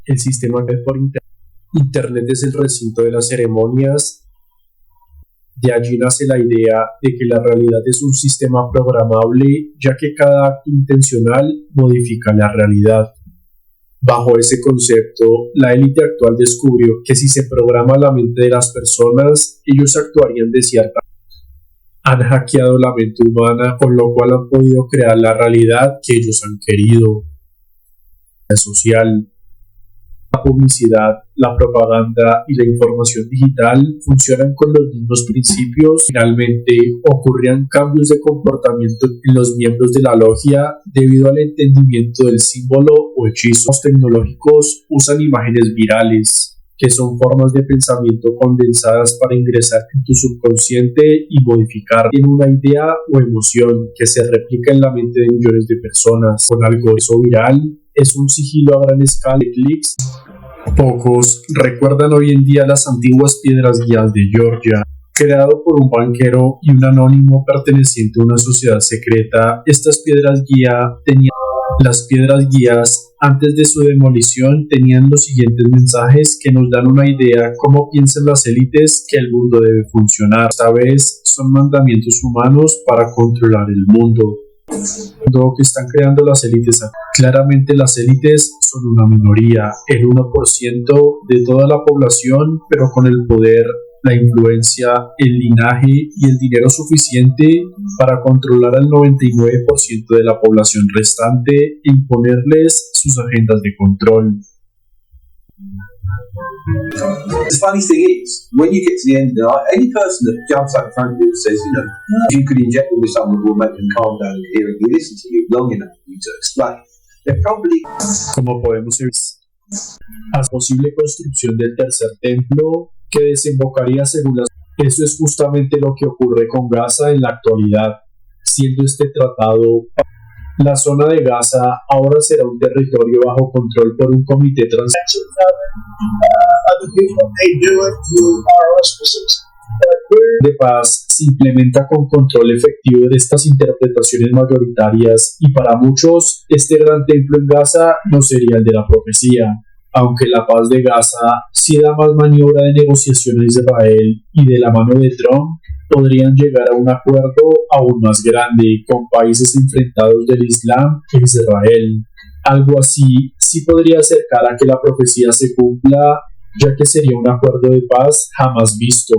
El sistema que por Internet es el recinto de las ceremonias. De allí nace la idea de que la realidad es un sistema programable, ya que cada acto intencional modifica la realidad. Bajo ese concepto, la élite actual descubrió que si se programa la mente de las personas, ellos actuarían de cierta manera. Han hackeado la mente humana, con lo cual han podido crear la realidad que ellos han querido. La social. La publicidad, la propaganda y la información digital funcionan con los mismos principios. Finalmente, ocurrían cambios de comportamiento en los miembros de la logia debido al entendimiento del símbolo o hechizo. Los tecnológicos usan imágenes virales, que son formas de pensamiento condensadas para ingresar en tu subconsciente y modificar en una idea o emoción que se replica en la mente de millones de personas. Con algo eso viral, es un sigilo a gran escala de clics. Pocos recuerdan hoy en día las antiguas piedras guías de Georgia. Creado por un banquero y un anónimo perteneciente a una sociedad secreta, estas piedras guías, antes de su demolición, tenían los siguientes mensajes que nos dan una idea cómo piensan las élites que el mundo debe funcionar. Esta vez son mandamientos humanos para controlar el mundo. Lo que están creando las élites. Claramente las élites son una minoría, el 1% de toda la población, pero con el poder, la influencia, el linaje y el dinero suficiente para controlar al 99% de la población restante e imponerles sus agendas de control. The funny thing is, when you get to the end of the night, any person that jumps up in front of you and says, you could inject them with something that will make them calm down and hear and you listen to you long enough for you to explain, they're probably... Como podemos ver, la posible construcción del tercer templo que desembocaría según las... Eso es justamente lo que ocurre con Gaza en la actualidad, siendo este tratado... La zona de Gaza ahora será un territorio bajo control por un comité de paz. Se implementa con control efectivo de estas interpretaciones mayoritarias y para muchos este gran templo en Gaza no sería el de la profecía, aunque la paz de Gaza sí da más maniobra de negociación a Israel y de la mano de Trump podrían llegar a un acuerdo aún más grande con países enfrentados del Islam e Israel. Algo así sí podría acercar a que la profecía se cumpla, ya que sería un acuerdo de paz jamás visto.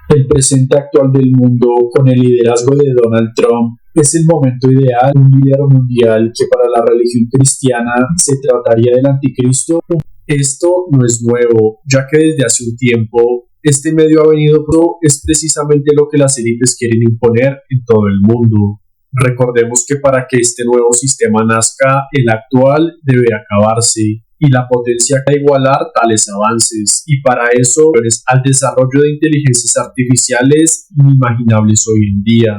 El presente actual del mundo, con el liderazgo de Donald Trump, es el momento ideal, un líder mundial que para la religión cristiana se trataría del anticristo. Esto no es nuevo, ya que desde hace un tiempo este medio ha venido es precisamente lo que las élites quieren imponer en todo el mundo. Recordemos que para que este nuevo sistema nazca, el actual debe acabarse y la potencia que igualar tales avances, y para eso al desarrollo de inteligencias artificiales inimaginables hoy en día.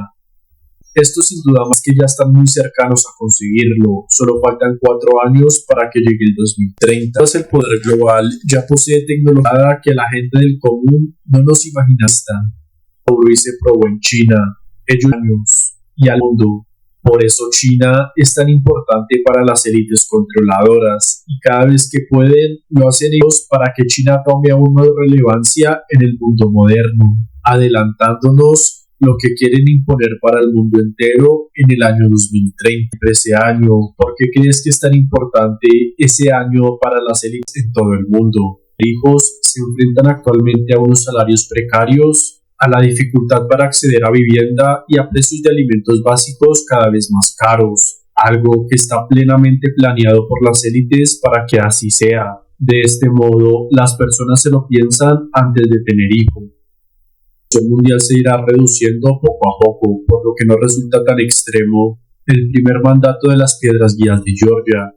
Esto sin duda más que ya están muy cercanos a conseguirlo, solo faltan 4 años para que llegue el 2030. El poder global ya posee tecnología que la gente del común no nos imagina. Y se probó en China, ellos y al mundo. Por eso China es tan importante para las élites controladoras y cada vez que pueden lo hacen ellos para que China tome aún más relevancia en el mundo moderno, adelantándonos lo que quieren imponer para el mundo entero en el año 2030. Ese año, ¿por qué crees que es tan importante ese año para las élites en todo el mundo? Hijos se enfrentan actualmente a unos salarios precarios, a la dificultad para acceder a vivienda y a precios de alimentos básicos cada vez más caros, algo que está plenamente planeado por las élites para que así sea. De este modo, las personas se lo piensan antes de tener hijos. El mundial se irá reduciendo poco a poco, por lo que no resulta tan extremo el primer mandato de las piedras guías de Georgia.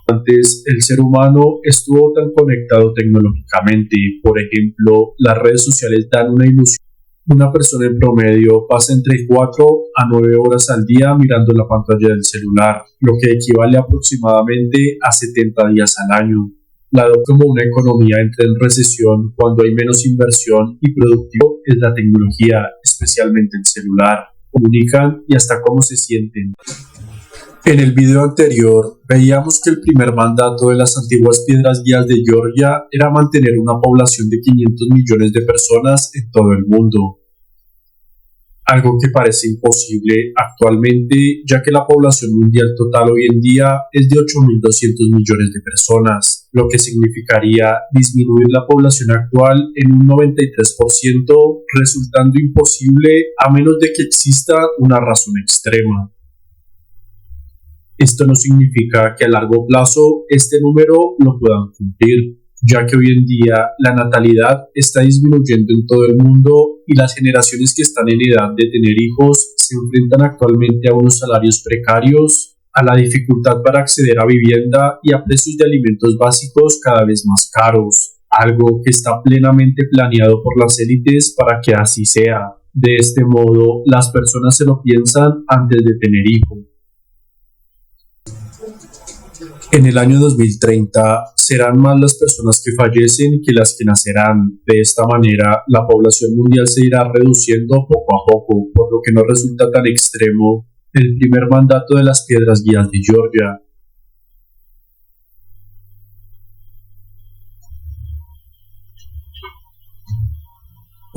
Antes, el ser humano estuvo tan conectado tecnológicamente. Por ejemplo, las redes sociales dan una ilusión. Una persona en promedio pasa entre 4 a 9 horas al día mirando la pantalla del celular, lo que equivale aproximadamente a 70 días al año. La como una economía entra en recesión cuando hay menos inversión y productivo es la tecnología, especialmente el celular, comunican y hasta cómo se sienten. En el video anterior veíamos que el primer mandato de las antiguas piedras guías de Georgia era mantener una población de 500 millones de personas en todo el mundo. Algo que parece imposible actualmente, ya que la población mundial total hoy en día es de 8.200 millones de personas, lo que significaría disminuir la población actual en un 93%, resultando imposible a menos de que exista una razón extrema. Esto no significa que a largo plazo este número lo puedan cumplir, ya que hoy en día la natalidad está disminuyendo en todo el mundo y las generaciones que están en edad de tener hijos se enfrentan actualmente a unos salarios precarios, a la dificultad para acceder a vivienda y a precios de alimentos básicos cada vez más caros, algo que está plenamente planeado por las élites para que así sea. De este modo, las personas se lo piensan antes de tener hijos. En el año 2030 serán más las personas que fallecen que las que nacerán. De esta manera, la población mundial se irá reduciendo poco a poco, por lo que no resulta tan extremo el primer mandato de las piedras guías de Georgia.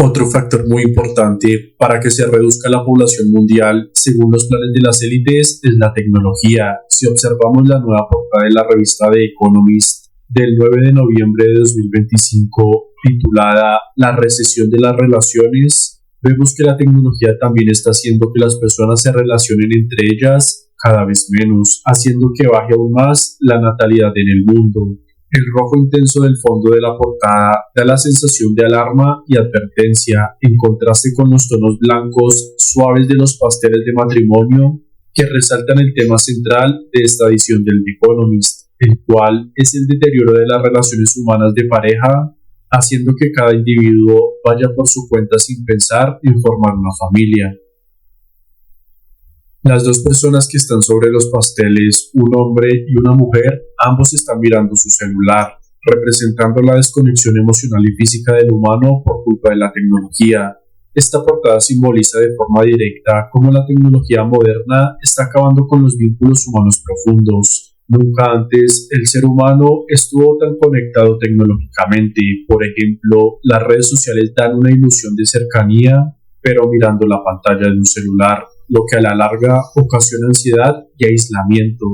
Otro factor muy importante para que se reduzca la población mundial, según los planes de las élites, es la tecnología. Si observamos la nueva portada de la revista The Economist del 9 de noviembre de 2025, titulada La recesión de las relaciones, vemos que la tecnología también está haciendo que las personas se relacionen entre ellas cada vez menos, haciendo que baje aún más la natalidad en el mundo. El rojo intenso del fondo de la portada da la sensación de alarma y advertencia, en contraste con los tonos blancos suaves de los pasteles de matrimonio que resaltan el tema central de esta edición del The Economist, el cual es el deterioro de las relaciones humanas de pareja, haciendo que cada individuo vaya por su cuenta sin pensar en formar una familia. Las dos personas que están sobre los pasteles, un hombre y una mujer, ambos están mirando su celular, representando la desconexión emocional y física del humano por culpa de la tecnología. Esta portada simboliza de forma directa cómo la tecnología moderna está acabando con los vínculos humanos profundos. Nunca antes el ser humano estuvo tan conectado tecnológicamente. Por ejemplo, las redes sociales dan una ilusión de cercanía, pero mirando la pantalla de un celular, lo que a la larga ocasiona ansiedad y aislamiento.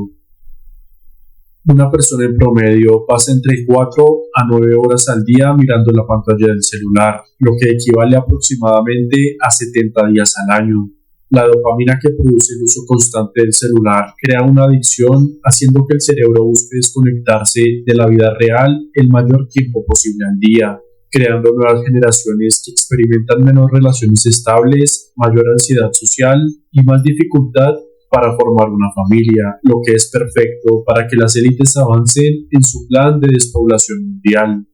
Una persona en promedio pasa entre 4 a 9 horas al día mirando la pantalla del celular, lo que equivale aproximadamente a 70 días al año. La dopamina que produce el uso constante del celular crea una adicción, haciendo que el cerebro busque desconectarse de la vida real el mayor tiempo posible al día, creando nuevas generaciones que experimentan menos relaciones estables, mayor ansiedad social y más dificultad para formar una familia, lo que es perfecto para que las élites avancen en su plan de despoblación mundial.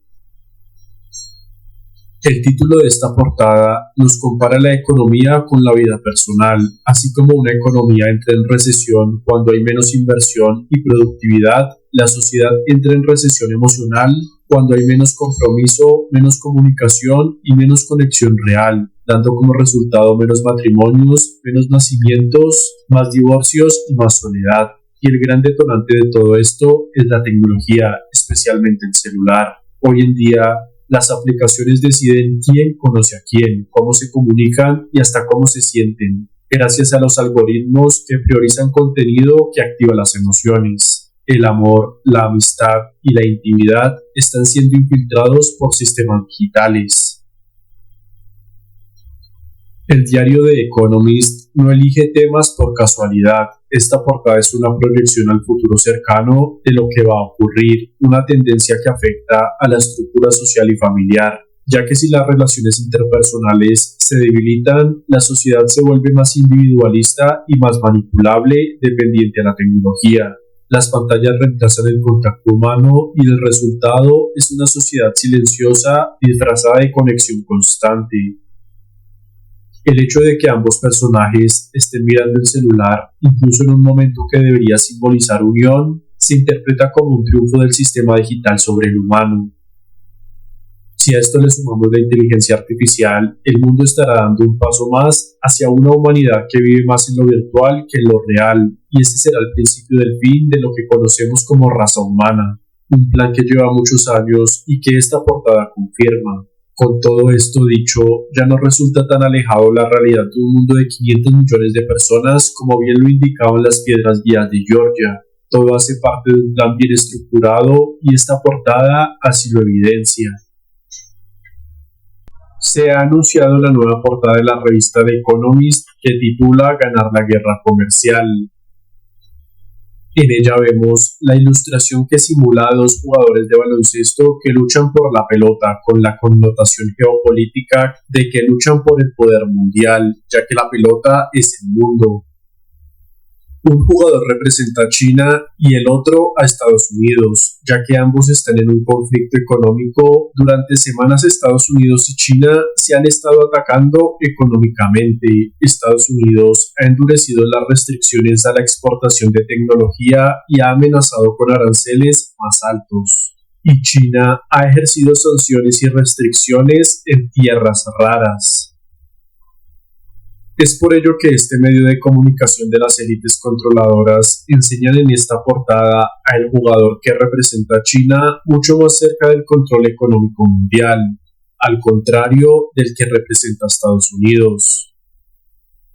El título de esta portada nos compara la economía con la vida personal, así como una economía entra en recesión cuando hay menos inversión y productividad, la sociedad entra en recesión emocional cuando hay menos compromiso, menos comunicación y menos conexión real, dando como resultado menos matrimonios, menos nacimientos, más divorcios y más soledad. Y el gran detonante de todo esto es la tecnología, especialmente el celular. Hoy en día, las aplicaciones deciden quién conoce a quién, cómo se comunican y hasta cómo se sienten, gracias a los algoritmos que priorizan contenido que activa las emociones. El amor, la amistad y la intimidad están siendo infiltrados por sistemas digitales. El diario The Economist no elige temas por casualidad. Esta portada es una proyección al futuro cercano de lo que va a ocurrir, una tendencia que afecta a la estructura social y familiar, ya que si las relaciones interpersonales se debilitan, la sociedad se vuelve más individualista y más manipulable, dependiente a la tecnología. Las pantallas reemplazan el contacto humano y el resultado es una sociedad silenciosa disfrazada de conexión constante. El hecho de que ambos personajes estén mirando el celular, incluso en un momento que debería simbolizar unión, se interpreta como un triunfo del sistema digital sobre el humano. Si a esto le sumamos la inteligencia artificial, el mundo estará dando un paso más hacia una humanidad que vive más en lo virtual que en lo real, y ese será el principio del fin de lo que conocemos como raza humana, un plan que lleva muchos años y que esta portada confirma. Con todo esto dicho, ya no resulta tan alejado la realidad de un mundo de 500 millones de personas como bien lo indicaban las piedras guías de Georgia. Todo hace parte de un plan bien estructurado y esta portada así lo evidencia. Se ha anunciado la nueva portada de la revista The Economist que titula Ganar la guerra comercial. En ella vemos la ilustración que simula a dos jugadores de baloncesto que luchan por la pelota con la connotación geopolítica de que luchan por el poder mundial, ya que la pelota es el mundo. Un jugador representa a China y el otro a Estados Unidos, ya que ambos están en un conflicto económico. Durante semanas Estados Unidos y China se han estado atacando económicamente. Estados Unidos ha endurecido las restricciones a la exportación de tecnología y ha amenazado con aranceles más altos. Y China ha ejercido sanciones y restricciones en tierras raras. Es por ello que este medio de comunicación de las élites controladoras enseñan en esta portada al jugador que representa a China mucho más cerca del control económico mundial, al contrario del que representa a Estados Unidos.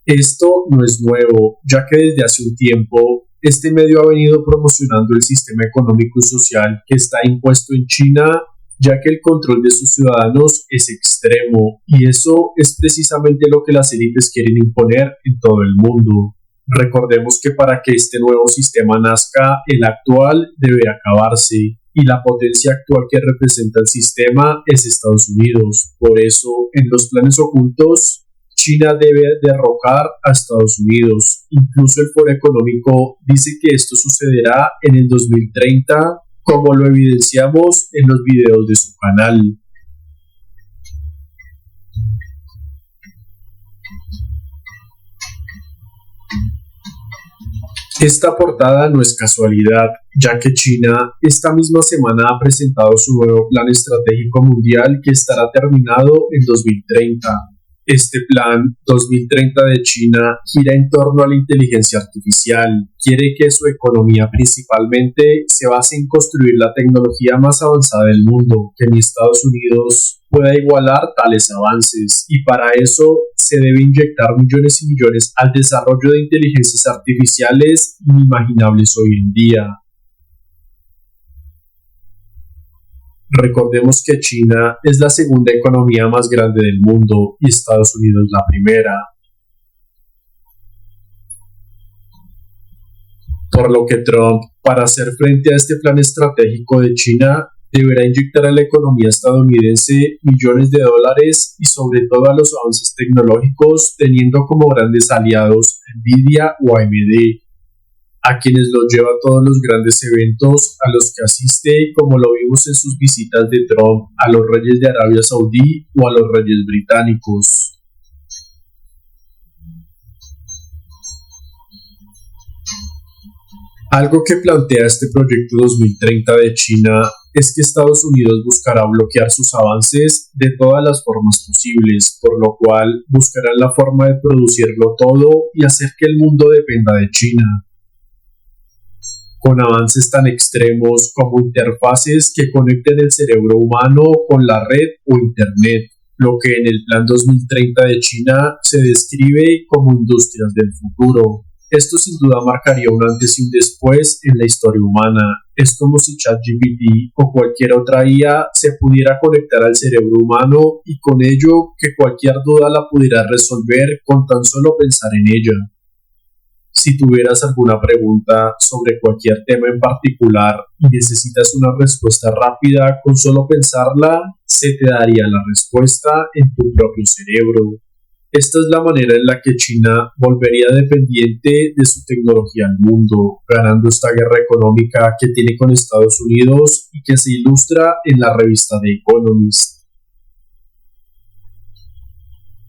Esto no es nuevo, ya que desde hace un tiempo este medio ha venido promocionando el sistema económico y social que está impuesto en China, ya que el control de sus ciudadanos es extremo, y eso es precisamente lo que las élites quieren imponer en todo el mundo. Recordemos que para que este nuevo sistema nazca, el actual debe acabarse, y la potencia actual que representa el sistema es Estados Unidos. Por eso, en los planes ocultos, China debe derrocar a Estados Unidos. Incluso el Foro Económico dice que esto sucederá en el 2030, como lo evidenciamos en los videos de su canal. Esta portada no es casualidad, ya que China esta misma semana ha presentado su nuevo plan estratégico mundial que estará terminado en 2030. Este plan 2030 de China gira en torno a la inteligencia artificial. Quiere que su economía principalmente se base en construir la tecnología más avanzada del mundo, que ni Estados Unidos pueda igualar tales avances, y para eso se debe inyectar millones y millones al desarrollo de inteligencias artificiales inimaginables hoy en día. Recordemos que China es la segunda economía más grande del mundo y Estados Unidos la primera. Por lo que Trump, para hacer frente a este plan estratégico de China, deberá inyectar a la economía estadounidense millones de dólares y sobre todo a los avances tecnológicos, teniendo como grandes aliados Nvidia o AMD, a quienes los lleva a todos los grandes eventos a los que asiste, como lo vimos en sus visitas de Trump a los reyes de Arabia Saudí o a los reyes británicos. Algo que plantea este proyecto 2030 de China es que Estados Unidos buscará bloquear sus avances de todas las formas posibles, por lo cual buscarán la forma de producirlo todo y hacer que el mundo dependa de China, con avances tan extremos como interfaces que conecten el cerebro humano con la red o internet, lo que en el Plan 2030 de China se describe como industrias del futuro. Esto sin duda marcaría un antes y un después en la historia humana. Es como si ChatGPT o cualquier otra IA se pudiera conectar al cerebro humano y con ello que cualquier duda la pudiera resolver con tan solo pensar en ella. Si tuvieras alguna pregunta sobre cualquier tema en particular y necesitas una respuesta rápida, con solo pensarla, se te daría la respuesta en tu propio cerebro. Esta es la manera en la que China volvería dependiente de su tecnología al mundo, ganando esta guerra económica que tiene con Estados Unidos y que se ilustra en la revista The Economist.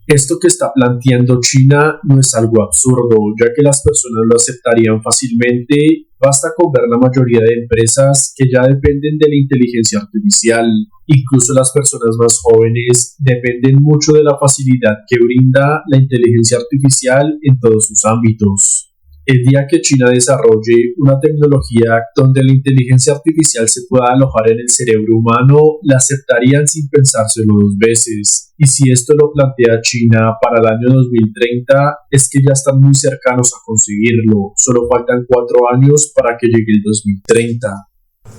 Esto que está planteando China no es algo absurdo, ya que las personas lo aceptarían fácilmente. Basta con ver la mayoría de empresas que ya dependen de la inteligencia artificial. Incluso las personas más jóvenes dependen mucho de la facilidad que brinda la inteligencia artificial en todos sus ámbitos. El día que China desarrolle una tecnología donde la inteligencia artificial se pueda alojar en el cerebro humano, la aceptarían sin pensárselo dos veces. Y si esto lo plantea China para el año 2030, es que ya están muy cercanos a conseguirlo. Solo faltan 4 años para que llegue el 2030.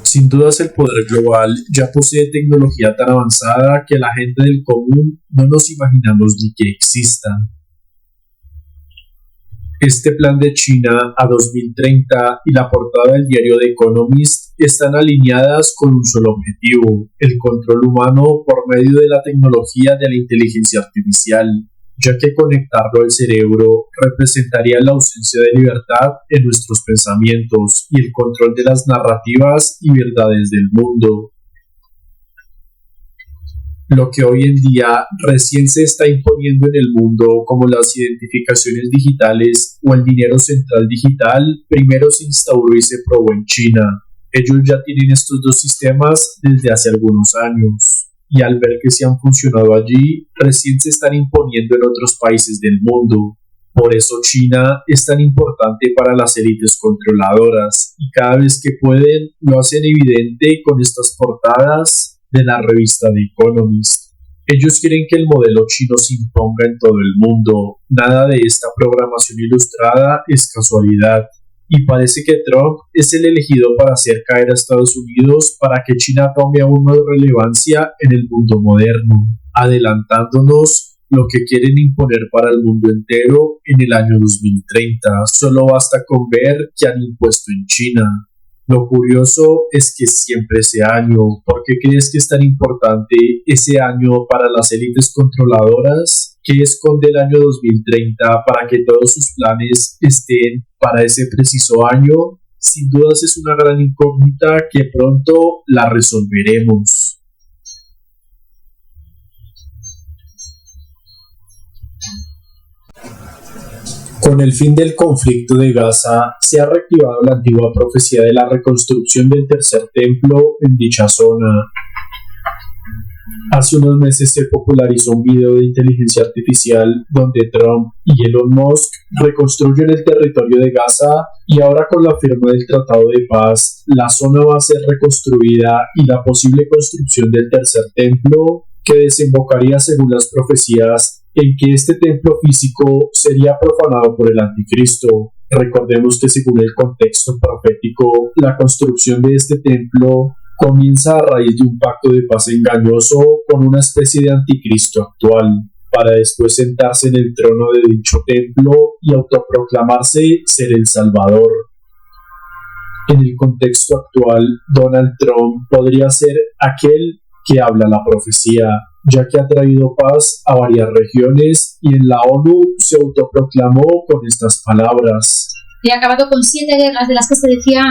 Sin dudas el poder global ya posee tecnología tan avanzada que la gente del común no nos imaginamos ni que exista. Este plan de China a 2030 y la portada del diario The Economist están alineadas con un solo objetivo: el control humano por medio de la tecnología de la inteligencia artificial, ya que conectarlo al cerebro representaría la ausencia de libertad en nuestros pensamientos y el control de las narrativas y verdades del mundo. Lo que hoy en día recién se está imponiendo en el mundo, como las identificaciones digitales o el dinero central digital, primero se instauró y se probó en China. Ellos ya tienen estos dos sistemas desde hace algunos años, y al ver que se han funcionado allí, recién se están imponiendo en otros países del mundo. Por eso China es tan importante para las élites controladoras, y cada vez que pueden lo hacen evidente con estas portadas de la revista The Economist. Ellos quieren que el modelo chino se imponga en todo el mundo. Nada de esta programación ilustrada es casualidad. Y parece que Trump es el elegido para hacer caer a Estados Unidos para que China tome aún más relevancia en el mundo moderno, adelantándonos lo que quieren imponer para el mundo entero en el año 2030. Solo basta con ver qué han impuesto en China. Lo curioso es que siempre ese año. ¿Por qué crees que es tan importante ese año para las élites controladoras? ¿Qué esconde el año 2030 para que todos sus planes estén para ese preciso año? Sin dudas es una gran incógnita que pronto la resolveremos. Con el fin del conflicto de Gaza, se ha reactivado la antigua profecía de la reconstrucción del tercer templo en dicha zona. Hace unos meses se popularizó un video de inteligencia artificial donde Trump y Elon Musk reconstruyen el territorio de Gaza, y ahora con la firma del Tratado de Paz, la zona va a ser reconstruida y la posible construcción del tercer templo, que desembocaría según las profecías en que este templo físico sería profanado por el anticristo. Recordemos que según el contexto profético, la construcción de este templo comienza a raíz de un pacto de paz engañoso con una especie de anticristo actual, para después sentarse en el trono de dicho templo y autoproclamarse ser el Salvador. En el contexto actual, Donald Trump podría ser aquel que habla la profecía, ya que ha traído paz a varias regiones y en la ONU se autoproclamó con estas palabras: he acabado con 7 guerras de las que se decía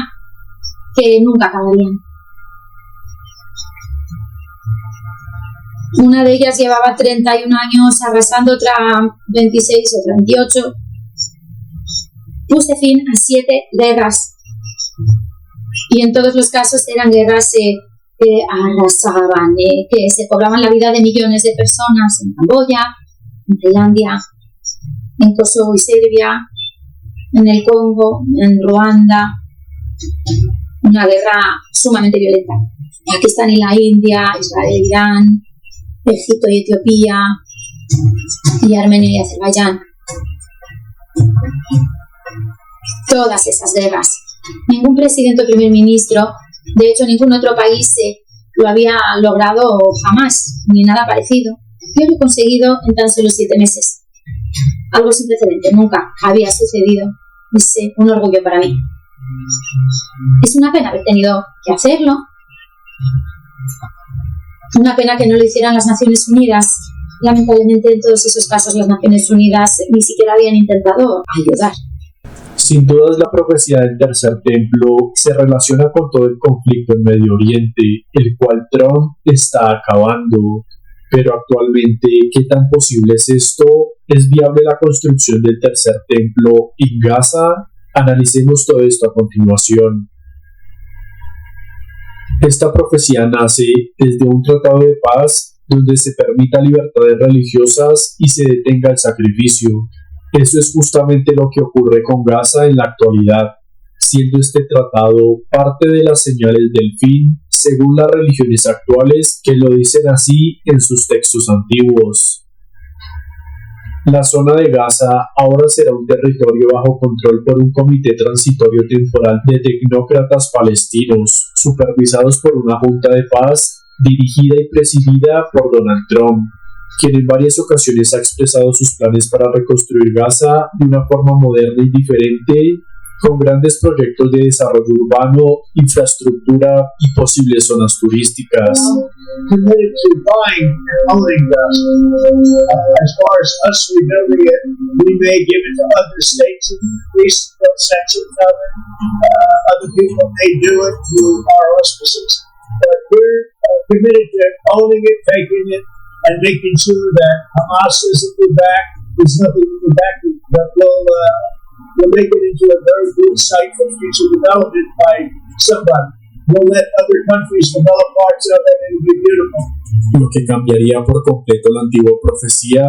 que nunca acabarían. Una de ellas llevaba 31 años arrasando, otra 26, otra 28. Puse fin a 7 guerras. Y en todos los casos eran guerras que arrasaban, que se cobraban la vida de millones de personas en Camboya, en Tailandia, en Kosovo y Serbia, en el Congo, en Ruanda. Una guerra sumamente violenta. Pakistán y la India, Israel, Irán, Egipto y Etiopía, y Armenia y Azerbaiyán. Todas esas guerras. Ningún presidente o primer ministro, de hecho ningún otro país lo había logrado jamás, ni nada parecido. Yo lo he conseguido en tan solo 7 meses. Algo sin precedente, nunca había sucedido. Es un orgullo para mí. Es una pena haber tenido que hacerlo. Una pena que no lo hicieran las Naciones Unidas. Lamentablemente en todos esos casos las Naciones Unidas ni siquiera habían intentado ayudar. Sin dudas la profecía del tercer templo se relaciona con todo el conflicto en Medio Oriente, el cual Trump está acabando. Pero actualmente, ¿qué tan posible es esto? ¿Es viable la construcción del tercer templo en Gaza? Analicemos todo esto a continuación. Esta profecía nace desde un tratado de paz donde se permita libertades religiosas y se detenga el sacrificio. Eso es justamente lo que ocurre con Gaza en la actualidad, siendo este tratado parte de las señales del fin, según las religiones actuales que lo dicen así en sus textos antiguos. La zona de Gaza ahora será un territorio bajo control por un comité transitorio temporal de tecnócratas palestinos, supervisados por una junta de paz dirigida y presidida por Donald Trump, quien en varias ocasiones ha expresado sus planes para reconstruir Gaza de una forma moderna y diferente, con grandes proyectos de desarrollo urbano, infraestructura y posibles zonas turísticas. Committed to buying and owning Gaza. As far as us rebuilding it, we may give it to other states in increase those sections of it. Other people may do it through our auspices. But we're committed to owning it, taking it, and making sure that Hamas isn't the back. There's nothing in the back that will make it into a very good site for future development by somebody. We'll let other countries develop parts of it and it'll be beautiful. Lo que cambiaría por completo la antigua profecía,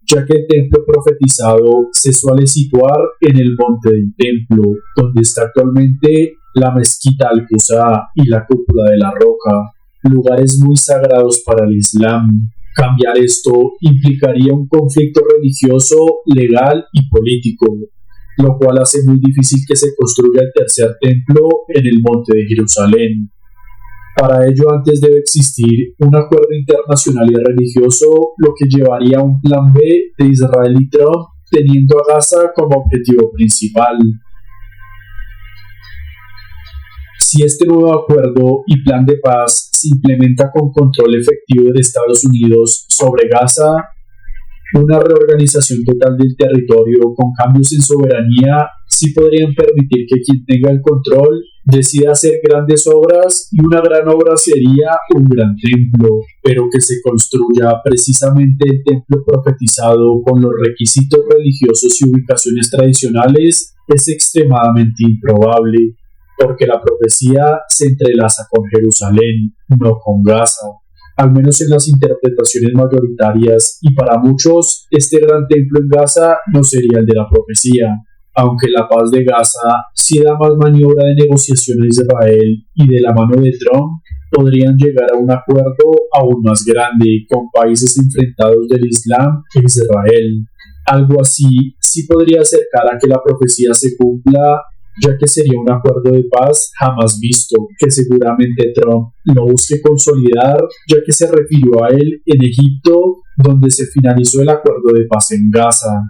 ya que el templo profetizado se suele situar en el monte del templo, donde está actualmente la mezquita Al-Aqsa y la cúpula de la roca, lugares muy sagrados para el Islam. Cambiar esto implicaría un conflicto religioso, legal y político, lo cual hace muy difícil que se construya el tercer templo en el monte de Jerusalén. Para ello antes debe existir un acuerdo internacional y religioso, lo que llevaría a un plan B de Israel y Trump, teniendo a Gaza como objetivo principal. Si este nuevo acuerdo y plan de paz se implementa con control efectivo de Estados Unidos sobre Gaza, una reorganización total del territorio con cambios en soberanía sí podrían permitir que quien tenga el control decida hacer grandes obras, y una gran obra sería un gran templo, pero que se construya precisamente el templo profetizado con los requisitos religiosos y ubicaciones tradicionales es extremadamente improbable, porque la profecía se entrelaza con Jerusalén, no con Gaza. Al menos en las interpretaciones mayoritarias, y para muchos, este gran templo en Gaza no sería el de la profecía, aunque la paz de Gaza sí da más maniobra de negociación a Israel, y de la mano de Trump podrían llegar a un acuerdo aún más grande con países enfrentados del Islam e Israel. Algo así sí podría acercar a que la profecía se cumpla, ya que sería un acuerdo de paz jamás visto, que seguramente Trump lo busque consolidar, ya que se refirió a él en Egipto, donde se finalizó el acuerdo de paz en Gaza.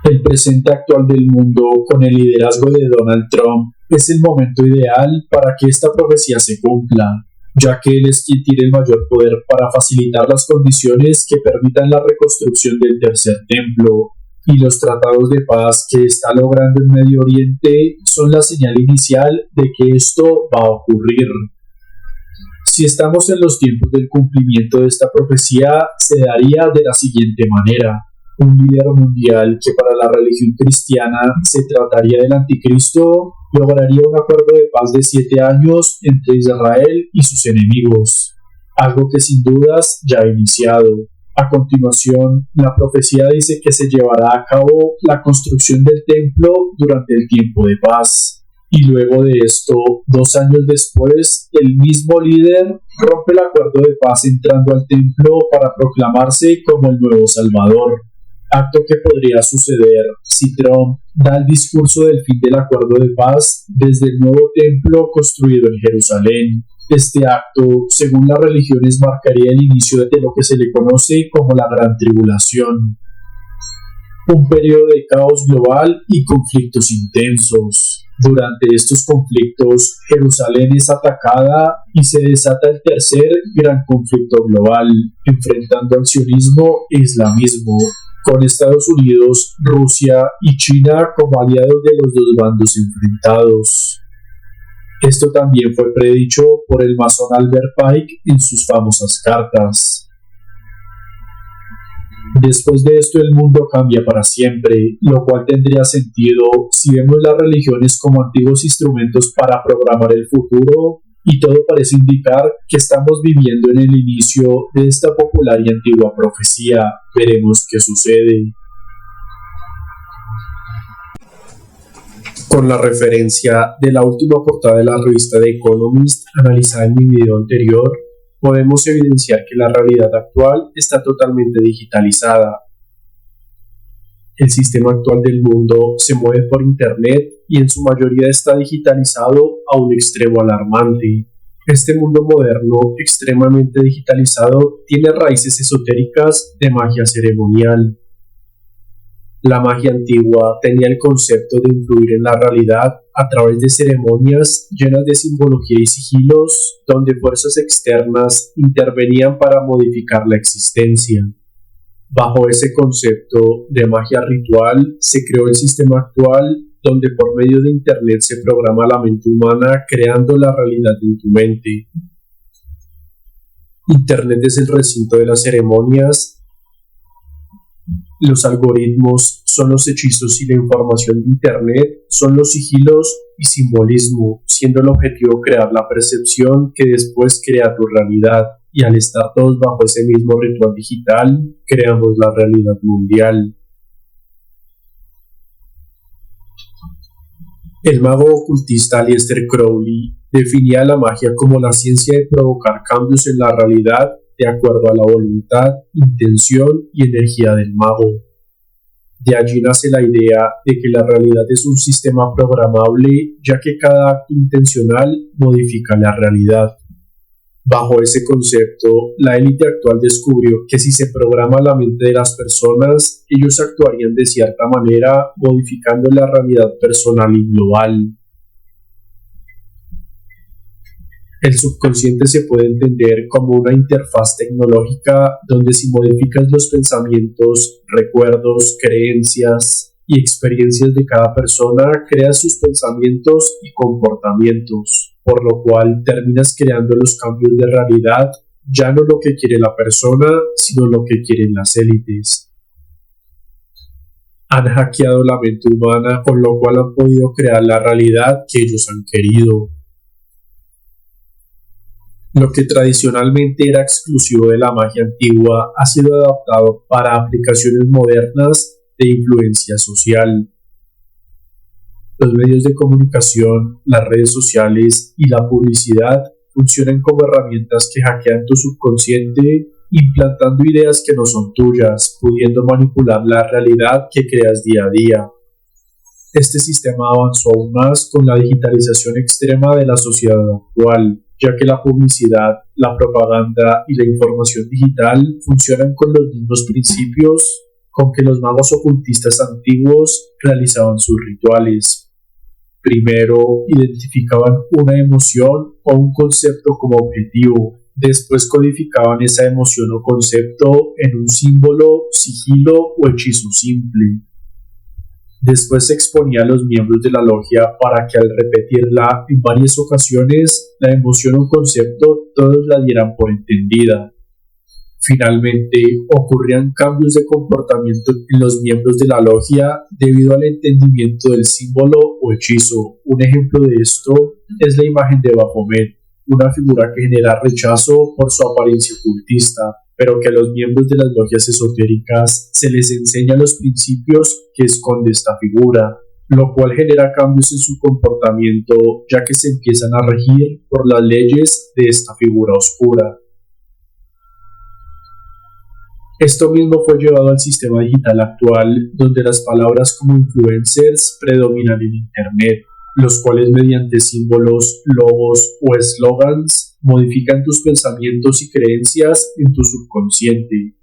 El presente actual del mundo, con el liderazgo de Donald Trump, es el momento ideal para que esta profecía se cumpla, ya que él es quien tiene el mayor poder para facilitar las condiciones que permitan la reconstrucción del tercer templo, y los tratados de paz que está logrando en Medio Oriente son la señal inicial de que esto va a ocurrir. Si estamos en los tiempos del cumplimiento de esta profecía, se daría de la siguiente manera: un líder mundial que para la religión cristiana se trataría del anticristo lograría un acuerdo de paz de 7 años entre Israel y sus enemigos, algo que sin dudas ya ha iniciado. A continuación, la profecía dice que se llevará a cabo la construcción del templo durante el tiempo de paz. Y luego de esto, 2 años después, el mismo líder rompe el acuerdo de paz entrando al templo para proclamarse como el nuevo Salvador. Acto que podría suceder si Trump da el discurso del fin del acuerdo de paz desde el nuevo templo construido en Jerusalén. Este acto, según las religiones, marcaría el inicio de lo que se le conoce como la Gran Tribulación, un periodo de caos global y conflictos intensos. Durante estos conflictos, Jerusalén es atacada y se desata el tercer gran conflicto global, enfrentando al sionismo e islamismo, con Estados Unidos, Rusia y China como aliados de los dos bandos enfrentados. Esto también fue predicho por el masón Albert Pike en sus famosas cartas. Después de esto el mundo cambia para siempre, lo cual tendría sentido si vemos las religiones como antiguos instrumentos para programar el futuro, y todo parece indicar que estamos viviendo en el inicio de esta popular y antigua profecía. Veremos qué sucede. Con la referencia de la última portada de la revista The Economist analizada en mi video anterior, podemos evidenciar que la realidad actual está totalmente digitalizada. El sistema actual del mundo se mueve por Internet y en su mayoría está digitalizado a un extremo alarmante. Este mundo moderno, extremadamente digitalizado, tiene raíces esotéricas de magia ceremonial. La magia antigua tenía el concepto de influir en la realidad a través de ceremonias llenas de simbología y sigilos, donde fuerzas externas intervenían para modificar la existencia. Bajo ese concepto de magia ritual se creó el sistema actual, donde por medio de Internet se programa la mente humana creando la realidad en tu mente. Internet es el recinto de las ceremonias. Los algoritmos son los hechizos y la información de Internet son los sigilos y simbolismo, siendo el objetivo crear la percepción que después crea tu realidad, y al estar todos bajo ese mismo ritual digital, creamos la realidad mundial. El mago ocultista Aleister Crowley definía la magia como la ciencia de provocar cambios en la realidad de acuerdo a la voluntad, intención y energía del mago. De allí nace la idea de que la realidad es un sistema programable, ya que cada acto intencional modifica la realidad. Bajo ese concepto, la élite actual descubrió que si se programa la mente de las personas, ellos actuarían de cierta manera, modificando la realidad personal y global. El subconsciente se puede entender como una interfaz tecnológica donde si modificas los pensamientos, recuerdos, creencias y experiencias de cada persona, creas sus pensamientos y comportamientos, por lo cual terminas creando los cambios de realidad, ya no lo que quiere la persona, sino lo que quieren las élites. Han hackeado la mente humana, con lo cual han podido crear la realidad que ellos han querido. Lo que tradicionalmente era exclusivo de la magia antigua ha sido adaptado para aplicaciones modernas de influencia social. Los medios de comunicación, las redes sociales y la publicidad funcionan como herramientas que hackean tu subconsciente, implantando ideas que no son tuyas, pudiendo manipular la realidad que creas día a día. Este sistema avanzó aún más con la digitalización extrema de la sociedad actual, ya que la publicidad, la propaganda y la información digital funcionan con los mismos principios con que los magos ocultistas antiguos realizaban sus rituales. Primero identificaban una emoción o un concepto como objetivo, después codificaban esa emoción o concepto en un símbolo, sigilo o hechizo simple. Después se exponía a los miembros de la logia para que al repetirla en varias ocasiones, la emoción o concepto todos la dieran por entendida. Finalmente, ocurrían cambios de comportamiento en los miembros de la logia debido al entendimiento del símbolo o hechizo. Un ejemplo de esto es la imagen de Baphomet, una figura que genera rechazo por su apariencia ocultista, pero que a los miembros de las logias esotéricas se les enseña los principios que esconde esta figura, lo cual genera cambios en su comportamiento, ya que se empiezan a regir por las leyes de esta figura oscura. Esto mismo fue llevado al sistema digital actual, donde las palabras como influencers predominan en Internet, los cuales mediante símbolos, logos o eslogans modifican tus pensamientos y creencias en tu subconsciente.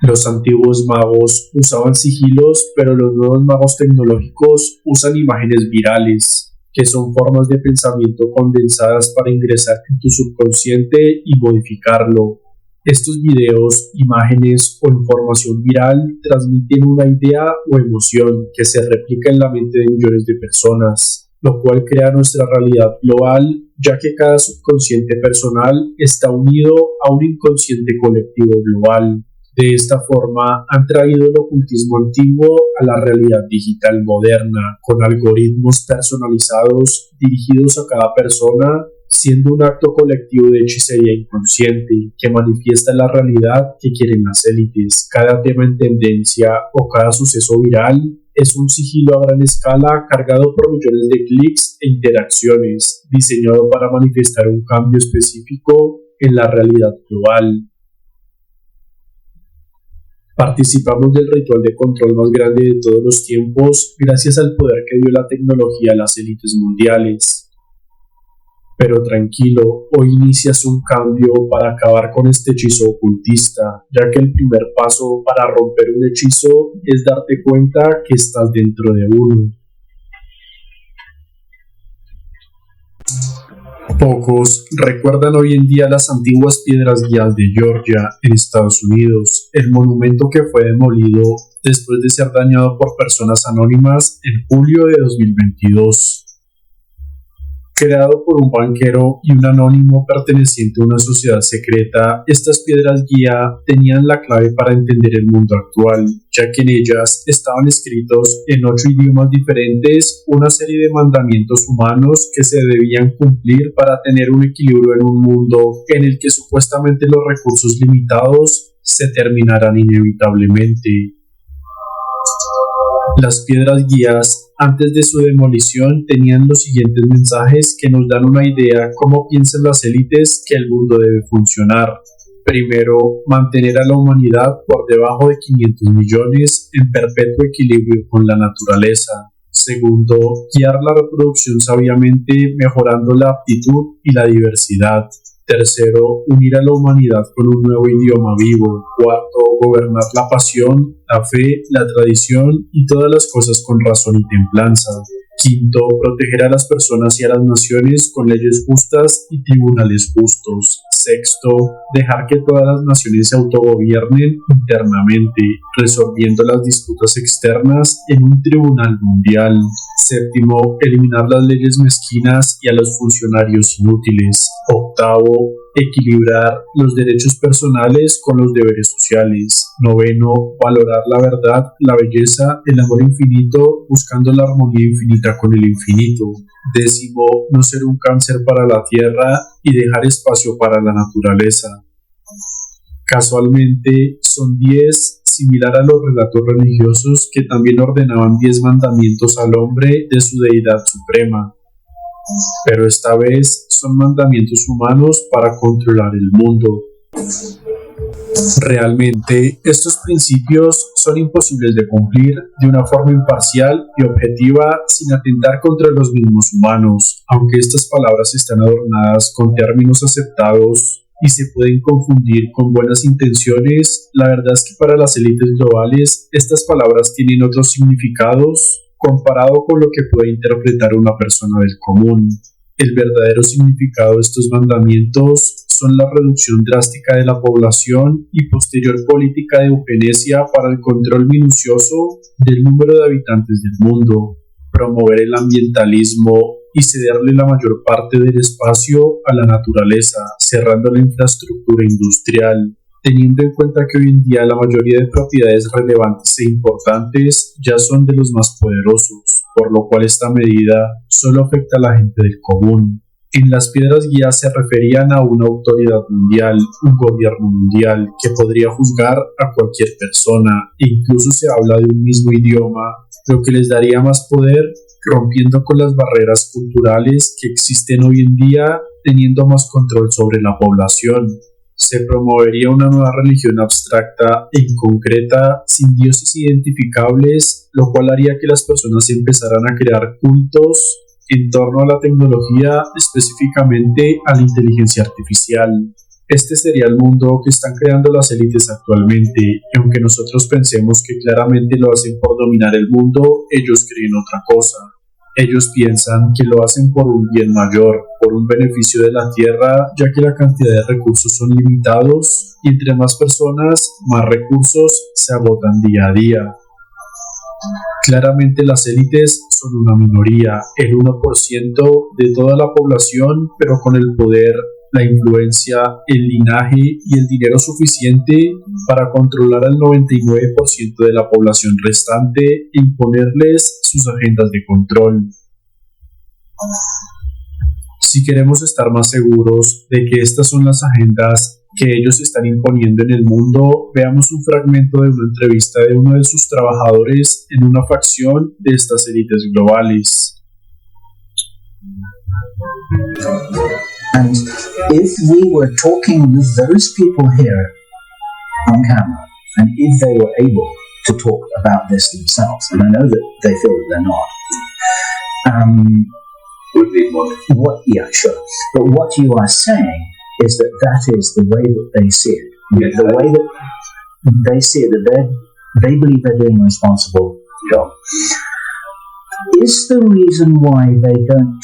Los antiguos magos usaban sigilos, pero los nuevos magos tecnológicos usan imágenes virales, que son formas de pensamiento condensadas para ingresar en tu subconsciente y modificarlo. Estos videos, imágenes o información viral transmiten una idea o emoción que se replica en la mente de millones de personas. lo cual crea nuestra realidad global, ya que cada subconsciente personal está unido a un inconsciente colectivo global. De esta forma, han traído el ocultismo antiguo a la realidad digital moderna, con algoritmos personalizados dirigidos a cada persona, siendo un acto colectivo de hechicería inconsciente que manifiesta la realidad que quieren las élites. Cada tema en tendencia o cada suceso viral es un sigilo a gran escala cargado por millones de clics e interacciones, diseñado para manifestar un cambio específico en la realidad global. Participamos del ritual de control más grande de todos los tiempos gracias al poder que dio la tecnología a las élites mundiales. Pero tranquilo, hoy inicias un cambio para acabar con este hechizo ocultista, ya que el primer paso para romper un hechizo es darte cuenta que estás dentro de uno. Pocos recuerdan hoy en día las antiguas piedras guías de Georgia, en Estados Unidos, el monumento que fue demolido después de ser dañado por personas anónimas en julio de 2022. Creado por un banquero y un anónimo perteneciente a una sociedad secreta, estas piedras guía tenían la clave para entender el mundo actual, ya que en ellas estaban escritos en 8 idiomas diferentes una serie de mandamientos humanos que se debían cumplir para tener un equilibrio en un mundo en el que supuestamente los recursos limitados se terminarán inevitablemente. Las piedras guías, antes de su demolición, tenían los siguientes mensajes que nos dan una idea cómo piensan las élites que el mundo debe funcionar. Primero, mantener a la humanidad por debajo de 500 millones en perpetuo equilibrio con la naturaleza. Segundo, guiar la reproducción sabiamente, mejorando la aptitud y la diversidad. Tercero, unir a la humanidad con un nuevo idioma vivo. Cuarto, gobernar la pasión, la fe, la tradición y todas las cosas con razón y templanza. Quinto, proteger a las personas y a las naciones con leyes justas y tribunales justos. Sexto, dejar que todas las naciones se autogobiernen internamente, resolviendo las disputas externas en un tribunal mundial. Séptimo, eliminar las leyes mezquinas y a los funcionarios inútiles. Octavo, equilibrar los derechos personales con los deberes sociales. Noveno, valorar la verdad, la belleza, el amor infinito, buscando la armonía infinita con el infinito. Décimo, no ser un cáncer para la tierra y dejar espacio para la naturaleza. Casualmente, son 10, similar a los relatos religiosos que también ordenaban 10 mandamientos al hombre de su deidad suprema. Pero esta vez son mandamientos humanos para controlar el mundo. Realmente, estos principios son imposibles de cumplir de una forma imparcial y objetiva sin atentar contra los mismos humanos, aunque estas palabras están adornadas con términos aceptados y se pueden confundir con buenas intenciones. La verdad es que para las élites globales estas palabras tienen otros significados comparado con lo que puede interpretar una persona del común. El verdadero significado de estos mandamientos son la reducción drástica de la población y posterior política de eugenesia para el control minucioso del número de habitantes del mundo, promover el ambientalismo y cederle la mayor parte del espacio a la naturaleza, cerrando la infraestructura industrial. Teniendo en cuenta que hoy en día la mayoría de propiedades relevantes e importantes ya son de los más poderosos, por lo cual esta medida solo afecta a la gente del común. En las piedras guías se referían a una autoridad mundial, un gobierno mundial, que podría juzgar a cualquier persona, e incluso se habla de un mismo idioma, lo que les daría más poder, rompiendo con las barreras culturales que existen hoy en día, teniendo más control sobre la población. Se promovería una nueva religión abstracta e inconcreta, sin dioses identificables, lo cual haría que las personas empezaran a crear cultos en torno a la tecnología, específicamente a la inteligencia artificial. Este sería el mundo que están creando las élites actualmente, y aunque nosotros pensemos que claramente lo hacen por dominar el mundo, ellos creen otra cosa. Ellos piensan que lo hacen por un bien mayor, por un beneficio de la tierra, ya que la cantidad de recursos son limitados y entre más personas, más recursos se agotan día a día. Claramente las élites son una minoría, el 1% de toda la población, pero con el poder, la influencia, el linaje y el dinero suficiente para controlar al 99% de la población restante e imponerles sus agendas de control. Si queremos estar más seguros de que estas son las agendas que ellos están imponiendo en el mundo, veamos un fragmento de una entrevista de uno de sus trabajadores en una facción de estas élites globales. And if we were talking with those people here on camera, and if they were able to talk about this themselves, and I know that they feel that they're not, Would be one. yeah, sure. But what you are saying is that that is the way that they see it. Yeah. The way that they see it, that they believe they're doing a responsible job. Is the reason why they don't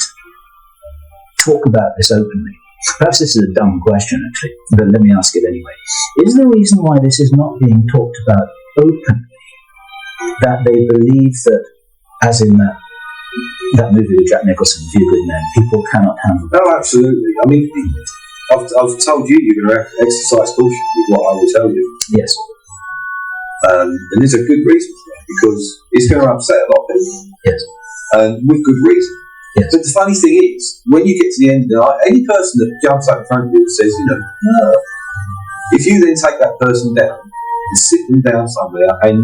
talk about this openly? Perhaps this is a dumb question, actually, but let me ask it anyway. Is the reason why this is not being talked about openly that they believe that, as in that movie with Jack Nicholson, Few Good Men, people cannot handle that? No, absolutely. I mean, I've told you you're going to have to exercise caution with what I will tell you. Yes. And there's a good reason for that, because it's going to upset a lot of people. Yes. And with good reason. Yes. But the funny thing is, when you get to the end of the night, any person that jumps up in front of you and says, if you then take that person down and sit them down somewhere, and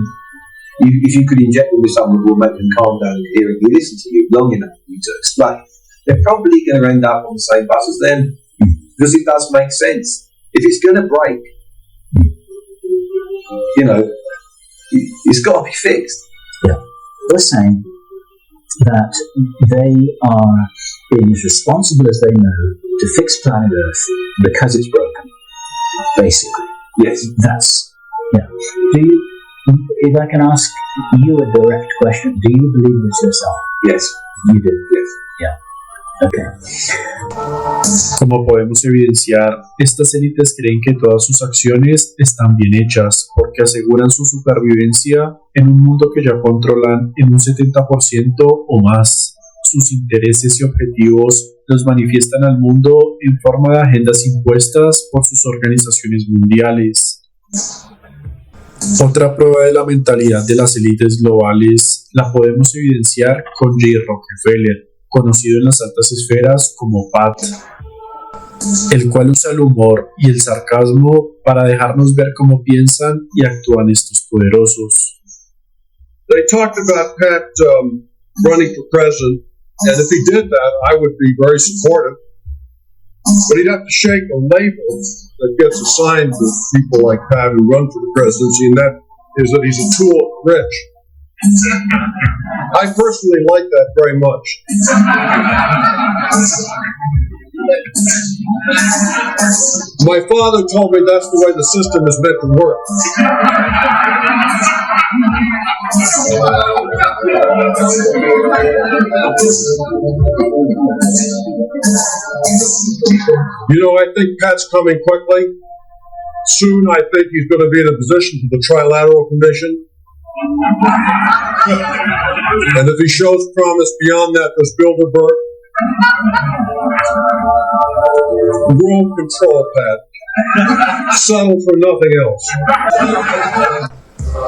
if you could inject them with something that will make them calm down and hear and listen to you long enough for you to explain, they're probably going to end up on the same bus as them, because it does make sense. If it's going to break, it's got to be fixed. Yeah. They're saying that they are being as responsible as they know to fix planet Earth because it's broken, basically. Yes. That's, yeah. Do you, if I can ask you a direct question, do you believe this yourself? Yes. You do? Yes. Yeah. Okay. Como podemos evidenciar, estas élites creen que todas sus acciones están bien hechas porque aseguran su supervivencia en un mundo que ya controlan en un 70% o más. Sus intereses y objetivos los manifiestan al mundo en forma de agendas impuestas por sus organizaciones mundiales. Otra prueba de la mentalidad de las élites globales la podemos evidenciar con J. Rockefeller, conocido en las altas esferas como Pat, el cual usa el humor y el sarcasmo para dejarnos ver cómo piensan y actúan estos poderosos. They talked about Pat running for president, and if he did that, I would be very supportive. But he'd have to shake a label that gets assigned to people like Pat who run for the presidency, and that is that he's a tool of the rich. I personally like that very much. My father told me that's the way the system is meant to work. I think Pat's coming quickly. Soon, I think he's going to be in a position for the Trilateral Commission. And if he shows promise beyond that, there's Bilderberg. World control, Pat. Settle for nothing else.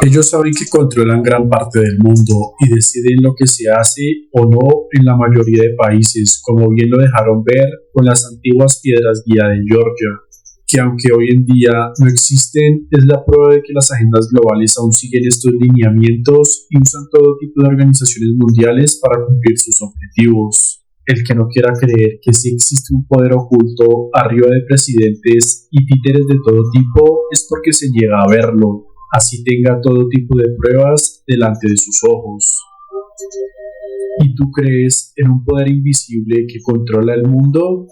Ellos saben que controlan gran parte del mundo y deciden lo que se hace o no en la mayoría de países, como bien lo dejaron ver con las antiguas piedras guía de Georgia, que aunque hoy en día no existen, es la prueba de que las agendas globales aún siguen estos lineamientos y usan todo tipo de organizaciones mundiales para cumplir sus objetivos. El que no quiera creer que sí existe un poder oculto arriba de presidentes y títeres de todo tipo es porque se niega a verlo, así tenga todo tipo de pruebas delante de sus ojos. ¿Y tú crees en un poder invisible que controla el mundo?